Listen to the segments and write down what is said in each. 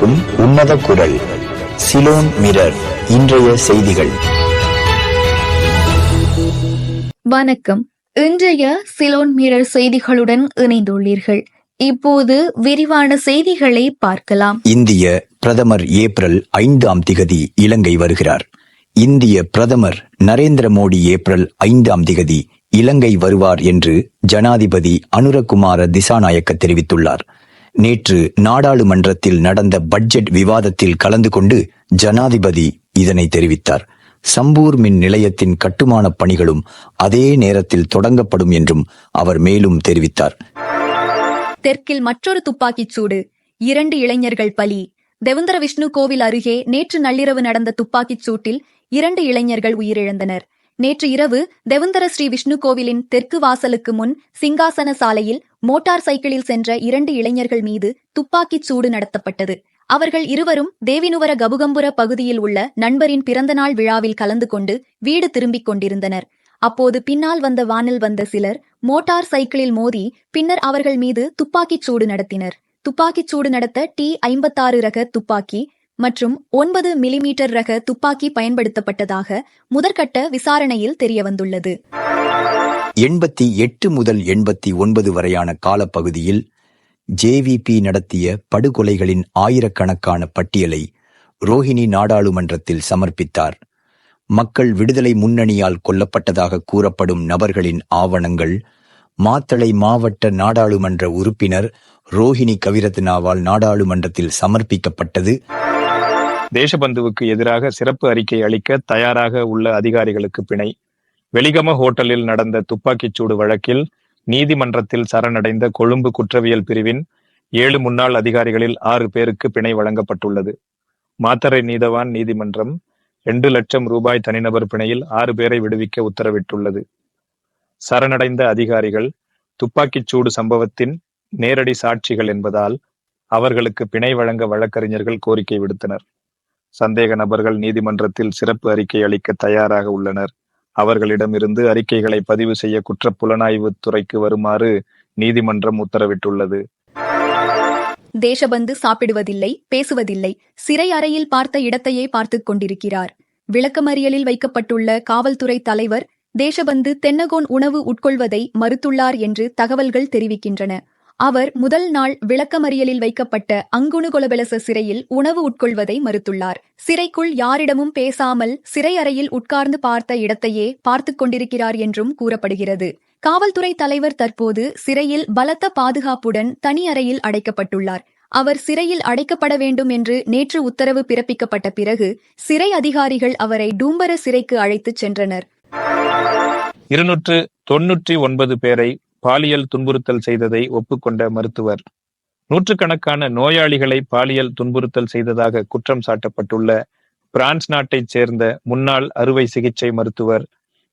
ஒலிக்கும் உன்னத குரல். சிலோன் மிரர் இன்றைய செய்திகள். வணக்கம். இன்றைய சிலோன் மிரர் செய்திகளுடன் இணைந்துள்ளீர்கள். இப்போது விரிவான செய்திகளை பார்க்கலாம். இந்திய பிரதமர் ஏப்ரல் 5 இலங்கை வருகிறார். இந்திய பிரதமர் நரேந்திர மோடி ஏப்ரல் 5 இலங்கை வருவார் என்று ஜனாதிபதி அனுரகுமார திசாநாயக்க தெரிவித்துள்ளார். நேற்று நாடாளுமன்றத்தில் நடந்த பட்ஜெட் விவாதத்தில் கலந்து கொண்டு ஜனாதிபதி இதனை தெரிவித்தார். சம்பூர் மின் நிலையத்தின் கட்டுமான பணிகளும் அதே நேரத்தில் தொடங்கப்படும் என்றும் அவர் மேலும் தெரிவித்தார். தெற்கில் மற்றொரு துப்பாக்கிச் சூடு, 2 இளைஞர்கள் பலி. தேவந்தர விஷ்ணு கோவில் அருகே நேற்று நள்ளிரவு நடந்த துப்பாக்கிச் சூட்டில் 2 இளைஞர்கள் உயிரிழந்தனர். நேற்று இரவு தேவந்தர ஸ்ரீ விஷ்ணு கோவிலின் தெற்கு வாசலுக்கு முன் சிங்காசன சாலையில் மோட்டார் சைக்கிளில் சென்ற 2 இளைஞர்கள் மீது துப்பாக்கிச் சூடு நடத்தப்பட்டது. அவர்கள் இருவரும் தேவினுவர கபுகம்புர பகுதியில் உள்ள நண்பரின் பிறந்தநாள் விழாவில் கலந்து கொண்டு வீடு திரும்பிக் கொண்டிருந்தனர். அப்போது பின்னால் வந்த வானில் வந்த சிலர் மோட்டார் சைக்கிளில் மோதி பின்னர் அவர்கள் மீது துப்பாக்கிச் சூடு நடத்தினர். துப்பாக்கிச் சூடு நடத்த T-56 ரக துப்பாக்கி மற்றும் 9 மில்லிமீட்டர் ரக துப்பாக்கி பயன்படுத்தப்பட்டதாக முதற்கட்ட விசாரணையில் தெரியவந்துள்ளது. 88 முதல் 89 வரையான காலப்பகுதியில் JVP நடத்திய படுகொலைகளின் ஆயிரக்கணக்கான பட்டியலை ரோஹிணி நாடாளுமன்றத்தில் சமர்ப்பித்தார். மக்கள் விடுதலை முன்னணியால் கொல்லப்பட்டதாக கூறப்படும் நபர்களின் ஆவணங்கள் மாத்தளை மாவட்ட நாடாளுமன்ற உறுப்பினர் ரோஹிணி கவிரத்னாவால் நாடாளுமன்றத்தில் சமர்ப்பிக்கப்பட்டது. தேசபந்துவுக்கு எதிராக சிறப்பு அறிக்கை அளிக்க தயாராக உள்ள அதிகாரிகளுக்கு பிணை. வெலிகம ஹோட்டலில் நடந்த துப்பாக்கிச்சூடு வழக்கில் நீதிமன்றத்தில் சரணடைந்த கொழும்பு குற்றவியல் பிரிவின் 7 முன்னாள் அதிகாரிகளில் 6 பேருக்கு பிணை வழங்கப்பட்டுள்ளது. மாத்தறை நீதவான் நீதிமன்றம் 2 லட்சம் ரூபாய் தனிநபர் பிணையில் 6 பேரை விடுவிக்க உத்தரவிட்டுள்ளது. சரணடைந்த அதிகாரிகள் துப்பாக்கிச்சூடு சம்பவத்தின் நேரடி சாட்சிகள் என்பதால் அவர்களுக்கு பிணை வழங்க வழக்கறிஞர்கள் கோரிக்கை விடுத்தனர். சந்தேக நபர்கள் நீதிமன்றத்தில் சிறப்பு அறிக்கை அளிக்க தயாராக உள்ளனர். அவர்களிடமிருந்து அறிக்கைகளை பதிவு செய்ய குற்றப் புலனாய்வு துறைக்கு வருமாறு நீதிமன்றம் உத்தரவிட்டுள்ளது. தேசபந்து சாப்பிடுவதில்லை, பேசுவதில்லை, சிறை அறையில் பார்த்த இடத்தையே பார்த்துக் கொண்டிருக்கிறார். விளக்கமறியலில் வைக்கப்பட்டுள்ள காவல்துறை தலைவர் தேசபந்து தென்னகோன் உணவு உட்கொள்வதை மறுத்துள்ளார் என்று தகவல்கள் தெரிவிக்கின்றன. அவர் முதல் நாள் விளக்கமறியலில் வைக்கப்பட்ட அங்குணுகொலபெலச சிறையில் உணவு உட்கொள்வதை மறுத்துள்ளார். சிறைக்குள் யாரிடமும் பேசாமல் சிறை அறையில் உட்கார்ந்து பார்த்த இடத்தையே பார்த்துக் கொண்டிருக்கிறார் என்றும் கூறப்படுகிறது. காவல்துறை தலைவர் தற்போது சிறையில் பலத்த பாதுகாப்புடன் தனி அறையில் அடைக்கப்பட்டுள்ளார். அவர் சிறையில் அடைக்கப்பட வேண்டும் என்று நேற்று உத்தரவு பிறப்பிக்கப்பட்ட பிறகு சிறை அதிகாரிகள் அவரை டூம்பர சிறைக்கு அழைத்துச் சென்றனர். 299 பேரை பாலியல் துன்புறுத்தல் செய்ததை ஒப்புக்கொண்ட மருத்துவர். நூற்றுக்கணக்கான நோயாளிகளை பாலியல் துன்புறுத்தல் செய்ததாக குற்றம் சாட்டப்பட்டுள்ள பிரான்ஸ் நாட்டைச் சேர்ந்த முன்னாள் அறுவை சிகிச்சை மருத்துவர்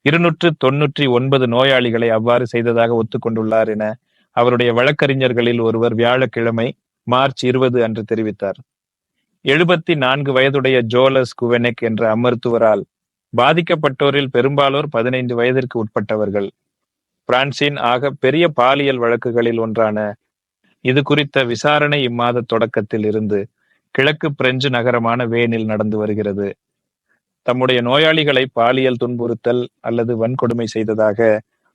299 நோயாளிகளை அவ்வாறு செய்ததாக ஒத்துக்கொண்டுள்ளார் என அவருடைய வழக்கறிஞர்களில் ஒருவர் வியாழக்கிழமை மார்ச் 20 அன்று தெரிவித்தார். 74 வயதுடைய ஜோலஸ் குவெனெக் என்ற அம்மருத்துவரால் பாதிக்கப்பட்டோரில் பெரும்பாலோர் 15 வயதிற்கு உட்பட்டவர்கள். பிரான்சின் ஆக பெரிய பாலியல் வழக்குகளில் ஒன்றான இது குறித்த விசாரணை இம்மாத தொடக்கத்தில் இருந்து கிழக்கு பிரெஞ்சு நகரமான வேனில் நடந்து வருகிறது. தம்முடைய நோயாளிகளை பாலியல் துன்புறுத்தல் அல்லது வன்கொடுமை செய்ததாக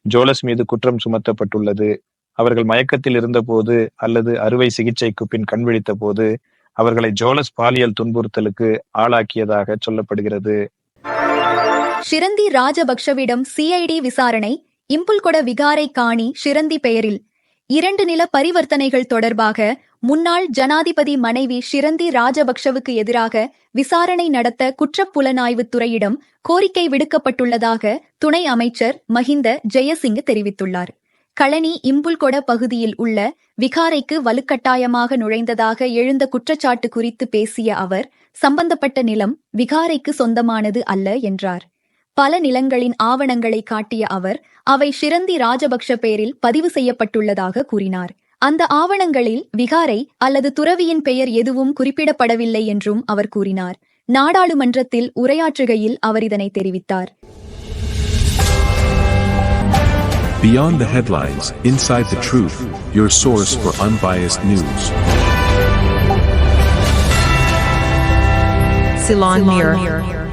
ஜோலஸ் மீது குற்றம் சுமத்தப்பட்டுள்ளது. அவர்கள் மயக்கத்தில் இருந்தபோது அல்லது அறுவை சிகிச்சைக்கு பின் கண்விழித்த போது அவர்களை ஜோலஸ் பாலியல் துன்புறுத்தலுக்கு ஆளாக்கியதாக சொல்லப்படுகிறது. ஷிரந்தி ராஜபக்ஷவிடம் CID விசாரணை. இம்புல்கொட விகாரை காணி ஷிரந்தி பெயரில் 2 நில பரிவர்த்தனைகள் தொடர்பாக முன்னாள் ஜனாதிபதி மனைவி ஷிரந்தி ராஜபக்ஷவுக்கு எதிராக விசாரணை நடத்த குற்றப்புலனாய்வு துறையிடம் கோரிக்கை விடுக்கப்பட்டுள்ளதாக துணை அமைச்சர் மஹிந்த ஜெயசிங்க தெரிவித்துள்ளார். களனி இம்புல்கொட பகுதியில் உள்ள விகாரைக்கு வலுக்கட்டாயமாக நுழைந்ததாக எழுந்த குற்றச்சாட்டு குறித்து பேசிய அவர், சம்பந்தப்பட்ட நிலம் விகாரைக்கு சொந்தமானது அல்ல என்றார். பல நிலங்களின் ஆவணங்களை காட்டிய அவர், அவை ஷிரந்தி ராஜபக்ஷ பெயரில் பதிவு செய்யப்பட்டுள்ளதாக கூறினார். அந்த ஆவணங்களில் விகாரை அல்லது துறவியின் பெயர் எதுவும் குறிப்பிடப்படவில்லை என்றும் அவர் கூறினார். நாடாளுமன்றத்தில் உரையாற்றுகையில் அவர் இதனை தெரிவித்தார். Beyond the headlines, inside the truth, your source for unbiased news. Ceylon Mirror.